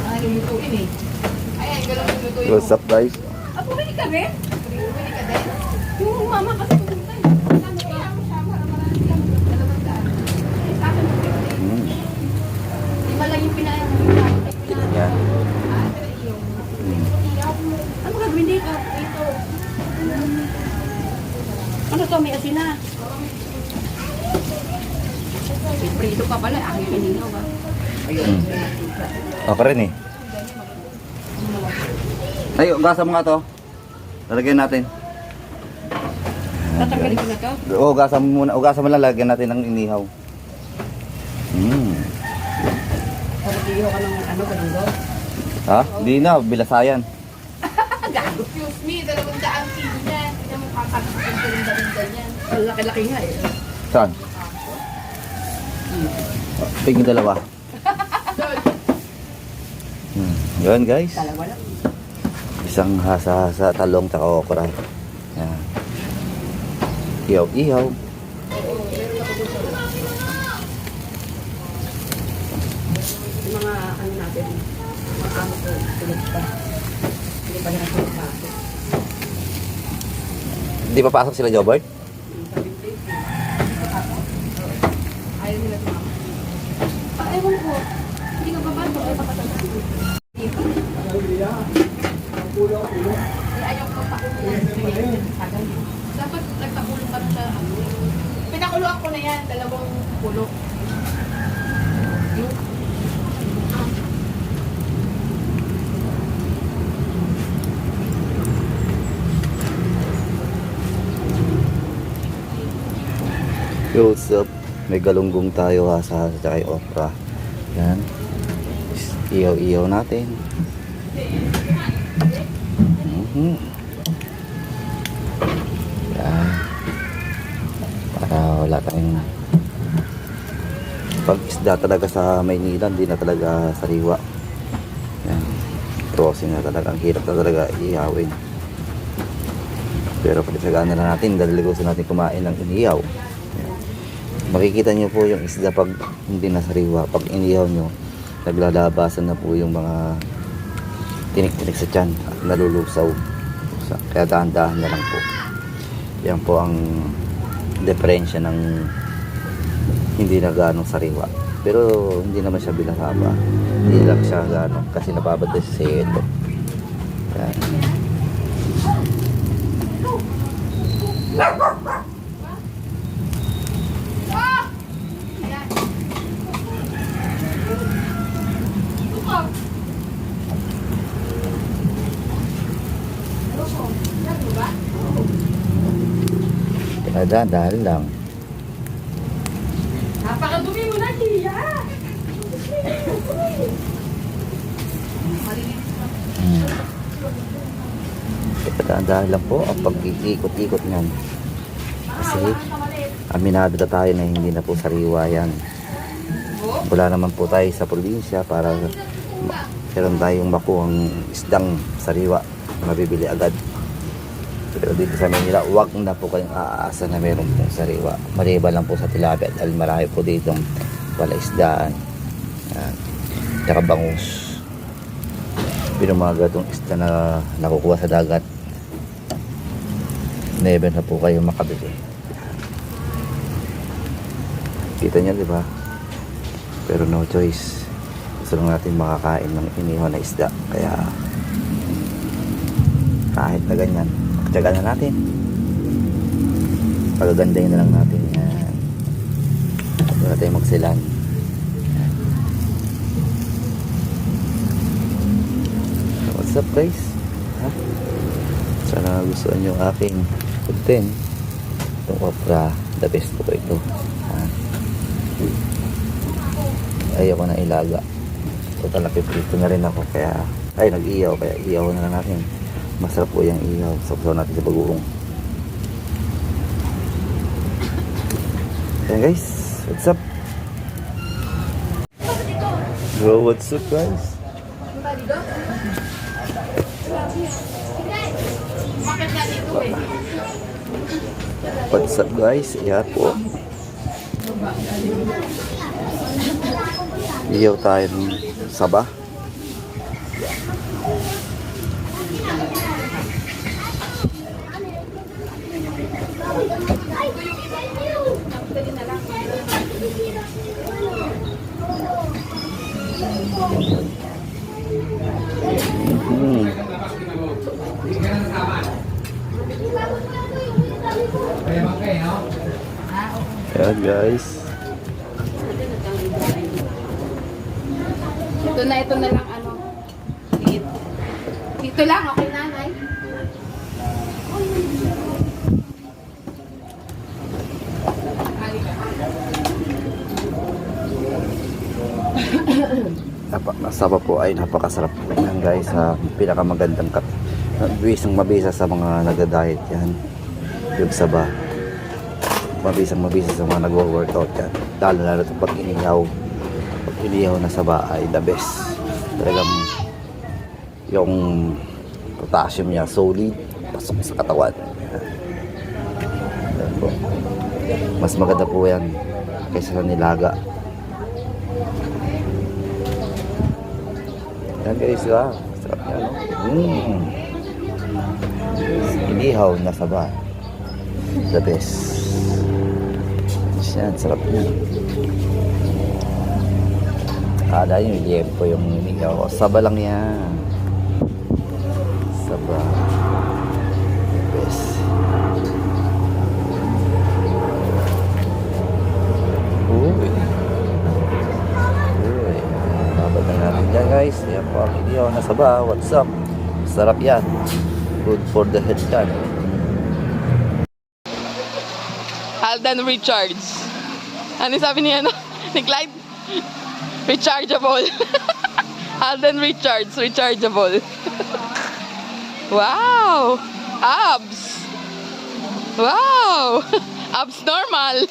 Ay, lulutuin eh. Ayan, gano'n lulutuin mo. What's up guys? Bumili ka rin? Bumili ka din? Yung mama kasi pumunta eh. Sabi ko, ako siya, marami lang. 200. Sa akin, lima lang yung pinayang. Yan. Ano gagawin dito? Ito. Ano to? May asin na. Prito pa pala. Aking pininaw ba? Ayun. Ako rin eh. Ay, ugasan mo nga to. Lalagyan natin. Tatanggalin ko na to? Oo, ugasan mo muna. Ugasan mo lang, lagyan natin ng inihaw. Pagkatiyo ka ng ano, ganun doon? Ha? Hindi na, bilasayan. Gago. Excuse me, 200 kilo niyan. Hindi mo kakakasipin ko rin dalindan yan. Ang laki-laki nga eh. Saan? Tingin dalawa. Yun guys. Dalawa lang. Isang hasa-hasa, talong, tsaka okra. Yan. Ihaw-ihaw. Yung mga ano natin, mga amo ko, tulad pa. Hindi pa nila pinapasok. Hindi pa pasok sila, Jobert? Ayaw nila tumama. Ewan ko, hindi ka papasok, ay papasok. Ayaw ko pakulong. Dapat nagpakulong ka sa ano. Pinakuloan ko na yan, 2 kulo. Yung Yo, what's up? May galunggong tayo, hasa-hasa, tsaka yung okra. Yan. Ihaw-ihaw natin. Yan. Para wala tayong pag-isda talaga sa Maynila, hindi na talaga sariwa. Yan. Crossing na talaga. Ang hirap na talaga ihawin. Pero pagkasagaan na lang natin, dahil gusto natin kumain ng inihaw. Makikita nyo po yung isda pag hindi na sariwa. Pag inihaw nyo, naglalabasan na po yung mga tinik-tinik sa tiyan at nalulusaw. Kaya dahan-dahan na lang po. Yan po ang diferensya ng hindi na ganong sariwa. Pero hindi naman siya binasaba. Hindi lang siya ganong kasi nababad na sa ito. Yan. Dahan-dahan lang. napakadumi mo na, Tia! Dahan-dahan lang po ang pag-iikot-ikot niyan. Kasi aminado na tayo na hindi na po sariwa yan. Wala naman po tayo sa probinsya para meron tayong makuhang isdang sariwa na mabibili agad. Pero dito sa Manila, wag na po kayong aasa na meron pong sariwa. Maliban lang po sa tilapia dahil marami po dito wala isdaan. Yan. Tsaka bangus. Pinumaga itong isda na nakukuha sa dagat. Never na po kayo makabili. Kita niyo, di ba? Pero no choice. Gusto lang natin makakain ng inihaw na isda. Kaya kahit na ganyan, tiyaga na natin. Pagagandahin na lang natin. Yan. Huwag na tayo magsilan. Yan. What's up guys? Ha? Sana gustuhan nyo aking content. Itong okra, the best po ito. Ha? Ayaw ko na ilaga. Total napiprito na rin ako. Kaya, ay nag-iyaw. Kaya iyaw na lang natin. Masarap po yung ihaw. Sabaw natin sa bagoong. Ayan guys, what's up? Bro, what's up guys? Bakit nga dito eh? What's up guys? Iyan po. Iyaw tayo ng saba. Dali na lang. Hmm. Ayan guys. Ito na lang ano. Dito lang, okay nanay. Saba po ay napakasarap po yan guys, sa pinakamagandang bisang mabisa sa mga nagda-diet yan, yung saba. Mabisang mabisa sa mga nagwo-workout yan, lalo ito pag inihaw na saba ay the best talagang. Yung potassium niya solid, pasok sa katawan. Yan po. Mas maganda po yan kaysa sa nilaga. Yan guys, sarap yan, no? Inihaw na saba, the best. Yan, sarap yan. Akala nyo liempo yung inihaw, saba lang yan. Saba, the best. Uy, babad na natin dyan guys. Yan po ang inihaw na saba. What's up? Sarap yan, good for the head yan. Alden Richards. Ano sabi niya, no? Ni Clyde? Rechargeable. Alden Richards, rechargeable. Wow! Abs! Wow! Abs normal!